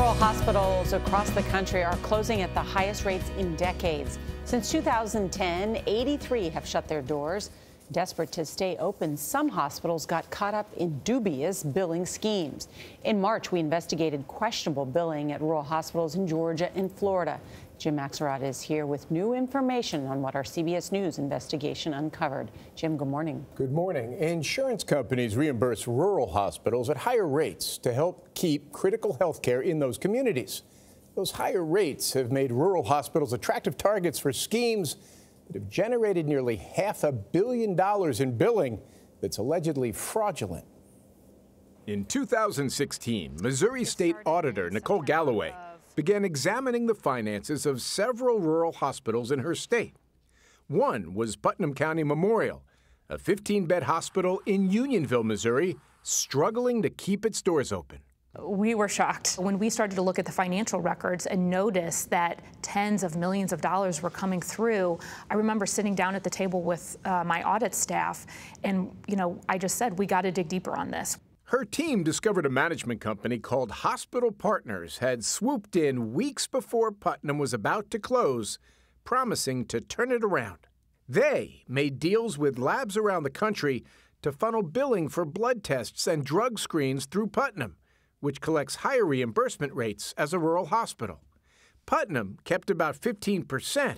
Rural hospitals across the country are closing at the highest rates in decades. Since 2010, 83 have shut their doors. Desperate to stay open, some hospitals got caught up in dubious billing schemes. In March, we investigated questionable billing at rural hospitals in Georgia and Florida. Jim Axelrod is here with new information on what our CBS News investigation uncovered. Jim, good morning. Good morning. Insurance companies reimburse rural hospitals at higher rates to help keep critical health care in those communities. Those higher rates have made rural hospitals attractive targets for schemes that have generated nearly $500 million in billing that's allegedly fraudulent. In 2016, Missouri State Auditor Nicole Galloway began examining the finances of several rural hospitals in her state. One was Putnam County Memorial, a 15-bed hospital in Unionville, Missouri, struggling to keep its doors open. We were shocked when we started to look at the financial records and notice that tens of millions of dollars were coming through. I remember sitting down at the table with my audit staff, and I just said, we got to dig deeper on this. Her team discovered a management company called Hospital Partners had swooped in weeks before Putnam was about to close, promising to turn it around. They made deals with labs around the country to funnel billing for blood tests and drug screens through Putnam, which collects higher reimbursement rates as a rural hospital. Putnam kept about 15%,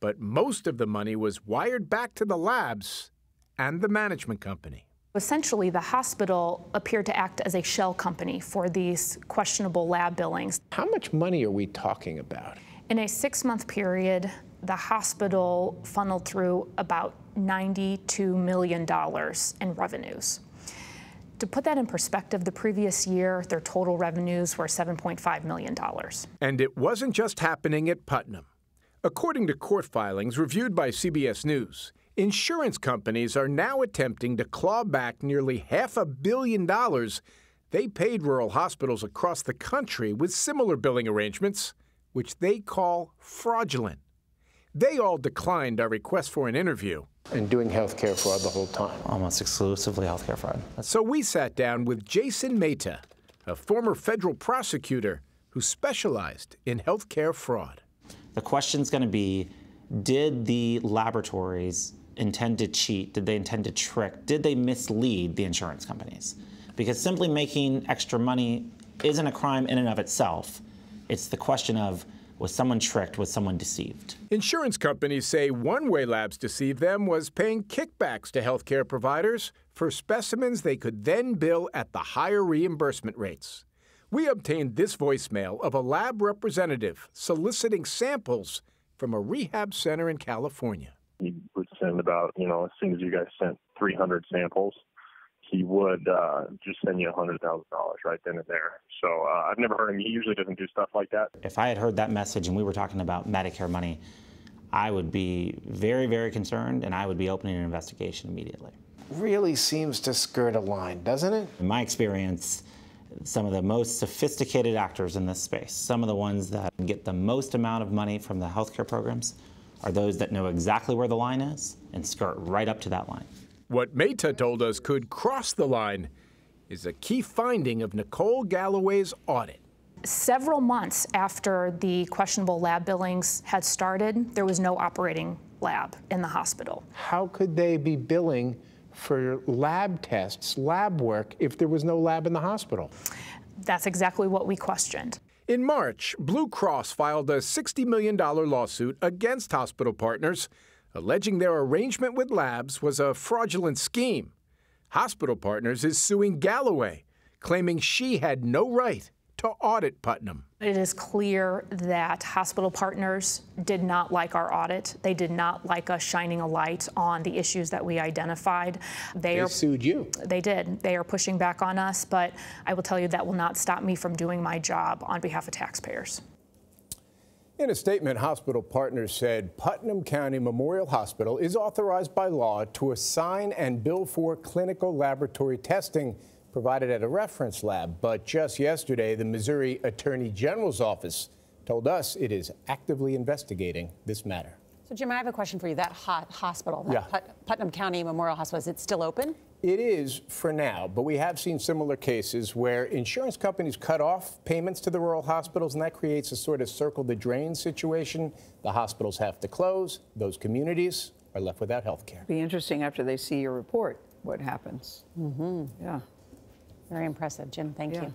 but most of the money was wired back to the labs and the management company. Essentially, the hospital appeared to act as a shell company for these questionable lab billings. How much money are we talking about? In a 6-month period, the hospital funneled through about $92 million in revenues. To put that in perspective, the previous year, their total revenues were $7.5 million. And it wasn't just happening at Putnam. According to court filings reviewed by CBS News, insurance companies are now attempting to claw back nearly $500 million they paid rural hospitals across the country with similar billing arrangements, which they call fraudulent. They all declined our request for an interview. And doing healthcare fraud the whole time. Almost exclusively healthcare fraud. So we sat down with Jason Mehta, a former federal prosecutor who specialized in healthcare fraud. The question's going to be, did the laboratories intend to cheat? Did they intend to trick? Did they mislead the insurance companies? Because simply making extra money isn't a crime in and of itself. It's the question of, was someone tricked? Was someone deceived? Insurance companies say one way labs deceived them was paying kickbacks to healthcare providers for specimens they could then bill at the higher reimbursement rates. We obtained this voicemail of a lab representative soliciting samples from a rehab center in California. He would send about, as soon as you guys sent 300 samples, he would just send you $100,000 right then and there. So I've never heard him. He usually doesn't do stuff like that. If I had heard that message and we were talking about Medicare money, I would be very, very concerned, and I would be opening an investigation immediately. Really seems to skirt a line, doesn't it? In my experience, some of the most sophisticated actors in this space, some of the ones that get the most amount of money from the healthcare programs, are those that know exactly where the line is and skirt right up to that line. What Mehta told us could cross the line is a key finding of Nicole Galloway's audit. Several months after the questionable lab billings had started, there was no operating lab in the hospital. How could they be billing for lab tests, lab work, if there was no lab in the hospital? That's exactly what we questioned. In March, Blue Cross filed a $60 million lawsuit against Hospital Partners, alleging their arrangement with labs was a fraudulent scheme. Hospital Partners is suing Galloway, claiming she had no right to audit Putnam. It is clear that Hospital Partners did not like our audit. They did not like us shining a light on the issues that we identified. They sued you. They did. They are pushing back on us, but I will tell you that will not stop me from doing my job on behalf of taxpayers. In a statement, Hospital Partners said Putnam County Memorial Hospital is authorized by law to assign and bill for clinical laboratory testing provided at a reference lab. But just yesterday, the Missouri Attorney General's office told us it is actively investigating this matter. So, Jim, I have a question for you. That hospital, that Yeah. Putnam County Memorial Hospital, is it still open? It is for now, but we have seen similar cases where insurance companies cut off payments to the rural hospitals, and that creates a sort of circle the drain situation. The hospitals have to close. Those communities are left without health care. Be interesting after they see your report what happens. Yeah. Very impressive, Jim. Thank you.